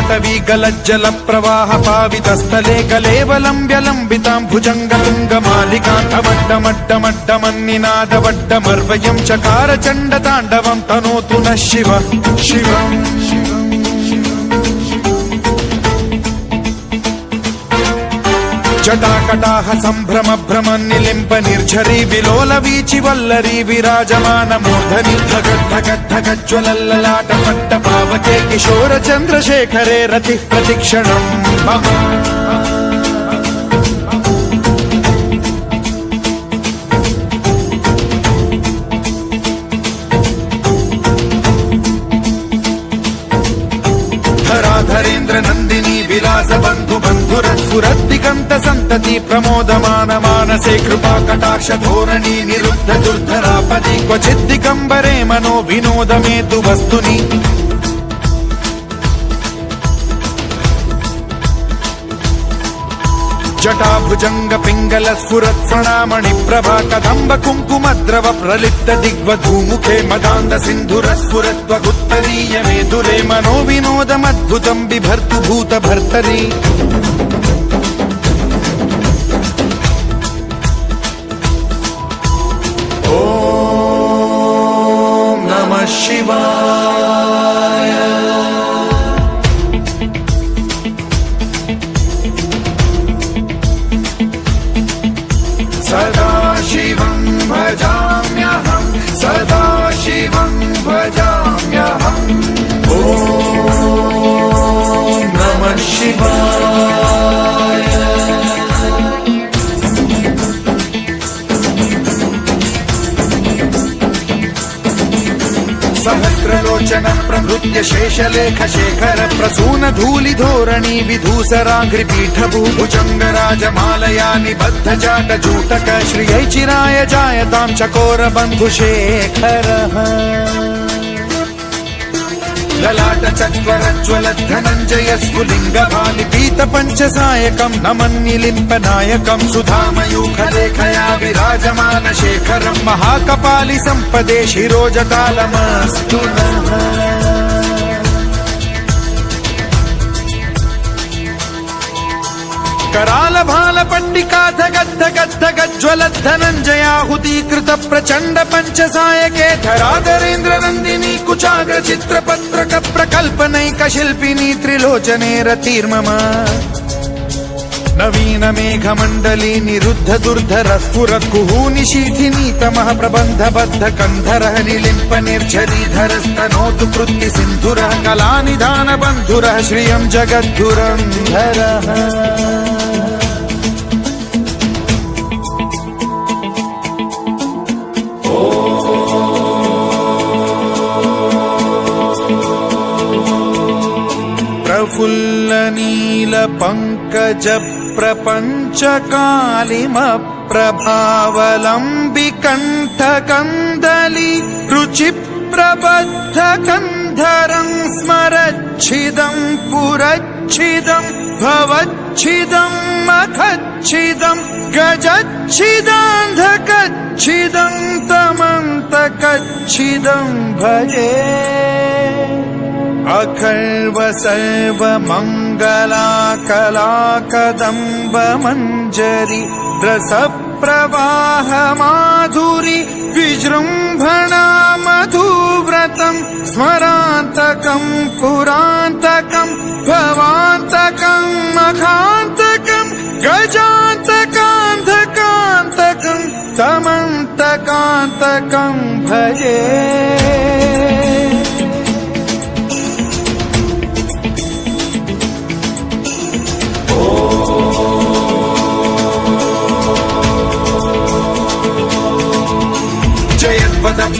पाटवी गलज्जल प्रवाह पावितस्थले कलेवलम्ब्य लम्बितां भुजङ्गतुङ्गमालिकान्तमड्डमड्डमड्डमन्निनादवड्डमर्वयं चकार चण्डताण्डवं तनोतु नः शिवः शिवम् जटाकटाह सम्भ्रम भ्रम निलिम्प निर्झरी विलोल वीचि वल्लरी विराजमान मूर्धनि धगद्धगद्धगज्ज्वलल्ललाट पट्ट पावके किशोर चन्द्रशेखरे रतिः प्रतिक्षणम् मम धराधरेन्द्र नन्दिनी विलास बन्धु बन्धुरस्फुरद्दिगन्त सन्तति प्रमोदमान मानसे कृपा कटाक्ष धोरणी निरुद्ध दुर्धरापदि क्वचिद्दिगम्बरे मनो विनोदमेतु वस्तुनि जटाभुजंग पिंगल स्फुरत् प्रणामणि प्रभा कदम्ब कुङ्कुमद्रव प्रलिप्त दिग्वधूमुखे मदान्द सिन्धुर स्फुरत्वगुत्तरीय मेदुरे मनो विनोदमद्भुतं बिभर्तु भूत भर्तरि ॐ नमः शिवाय सदा शिवं भजाम्यहं सदा शिवं भजाम्यहम् ॐ नमः शिवाय सहस्रलोचन प्रभृत्य शेषलेख शेखर प्रसून धूलि धोरणी विधूसराघ्रिपीठ भूभुजंग राजमालया निबद्ध जाट जूटक श्रियै चिराय जायतां चकोर बन्धुशेखरः ललाट चत्वरज्ज्वल धनञ्जय स्फुलिङ्ग भालिपीत पञ्चसायकं नमन्निलिम्प नायकं सुधामयूखलेखया विराजमान शेखरं महाकपालि सम्पदे शिरोजटालमस्तु नः कराल भाल पट्टिका धगद्धगद्धगज्ज्वल धनञ्जयाहुतीकृत प्रचण्ड पञ्चसायके धराधरेन्द्र नन्दिनी कुचाग्र चित्रपत्रक प्रकल्पनैक शिल्पिनी त्रिलोचने रतिर्मम नवीन मेघमण्डली निरुद्ध दुर्धर स्फुरत् कुहूनि शीथिनी तमः प्रबन्ध बद्ध कन्धरः निलिम्प निर्झरीधरस्तनोतु कृत्ति सिन्धुरः कलानिधान बन्धुरः श्रियं जगद्धुरन्धरः प्रफुल्ल नील पंकज प्रपंच कालिम प्रभावलंबि कंठ कंदली रुचि प्रबद्ध कंधरं स्मरच्छिदं पुरच्छिदं भवच्छिदं मखच्छिदं गजच्छिदान्धकच्छिदं तमन्तकच्छिदं भजे अखर्व सर्व मंगला कला कदम्ब मंजरी रस प्रवाह माधुरी विजृंभणा मधुव्रतं स्मरान्तकं पुरान्तकं भवान्तकं मखान्तकं गजान्तकान्धकान्तकं समन्तकान्तकं भजे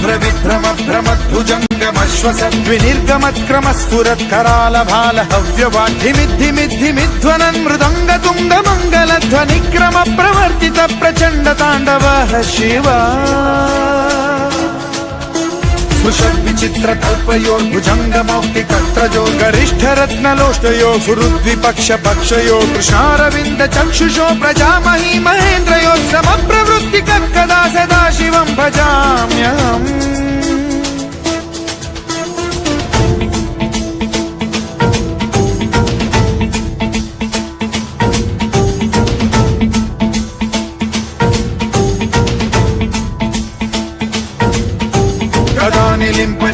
भ्रविभ्रम भ्रमद्भुजङ्गमश्वसद्विनिर्गमत्क्रमस्फुरत् कराल भाल हव्यवाढ्यमिद्धिमिद्धिमिध्वनन् मृदङ्ग तुङ्ग मङ्गलध्वनिक्रम प्रवर्तित प्रचण्ड ताण्डवः शिवा स्पृशद्विचित्र कल्पयोर्भुजङ्ग मौक्तिकत्रजो गरिष्ठ रत्नलोष्टयो सुहृद्विपक्ष पक्षयो कृष्णारविन्द चक्षुषो प्रजामही महेन्द्रयो समप्रवृत्ति कदा सदा शिवं भजाम्यहम्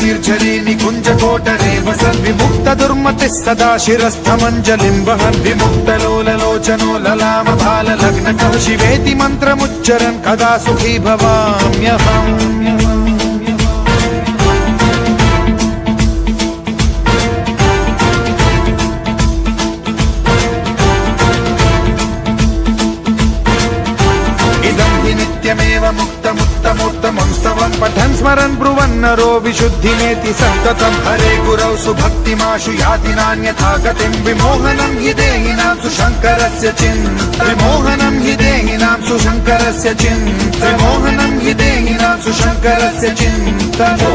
निर्झरी निकुञ्जकोटरे वसन् विमुक्तदुर्मतिः सदा शिरस्थमञ्जलिं वहन् विमुक्तलोललोचनो ललामभाललग्नकः शिवेति मन्त्रमुच्चरन् कदा सुखी भवाम्यहम् नित्यमेव मुक्तमुत्तमोत्तमं स्तवन् पठन् स्मरन् ब्रुवन्नरो विशुद्धिमेति सन्ततं हरे गुरौ सुभक्तिमाशु याति नान्यथा गतिं विमोहनं हि देहिनां सुशङ्करस्य चिन्त विमोहनं हि देहिनां सुशङ्करस्य चिन्त विमोहनं हि देहिनां सुशङ्करस्य चिन्तनो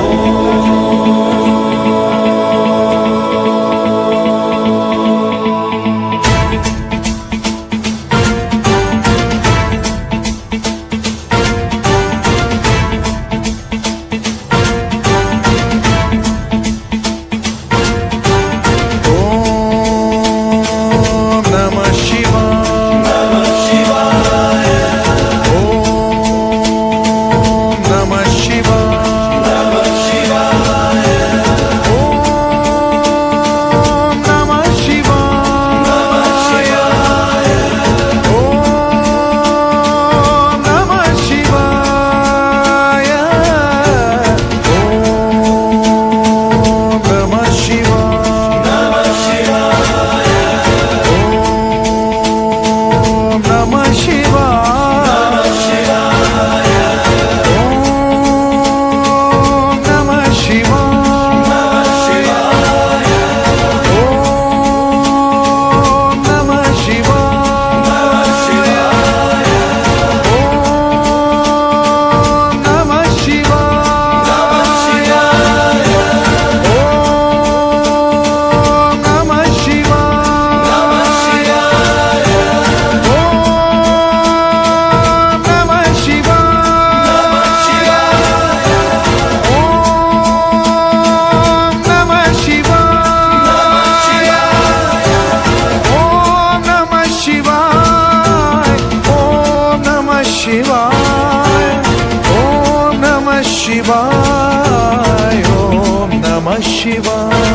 शिवाय ओम नमः शिवाय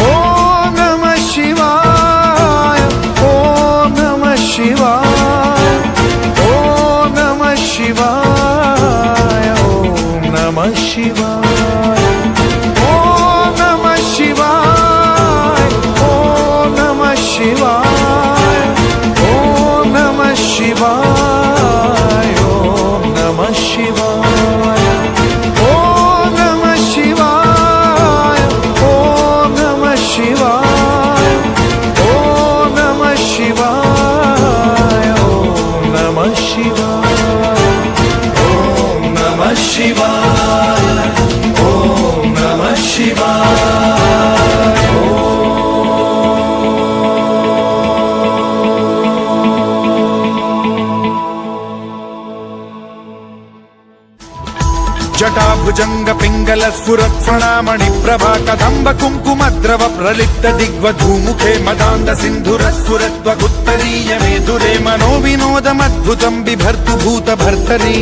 ओम नमः शिवाय ओम नमः शिवाय ओम नमः शिवाय ओम नमः शिवाय ओम नमः शिवाय ओम नमः शिवाय ओम नमः शिवाय ओम नमः शिवाय जटाभुजंग पिंगल स्फुरत्फणामणि प्रभा कदंब कुंकुमद्रव प्रलिप्त दिग्वधूमुखे मदान्ध सिन्धुर स्फुरत्वगुत्तरीय मेधुरे मनोविनोदमद्भुतं बिभर्तु भूत भर्तरी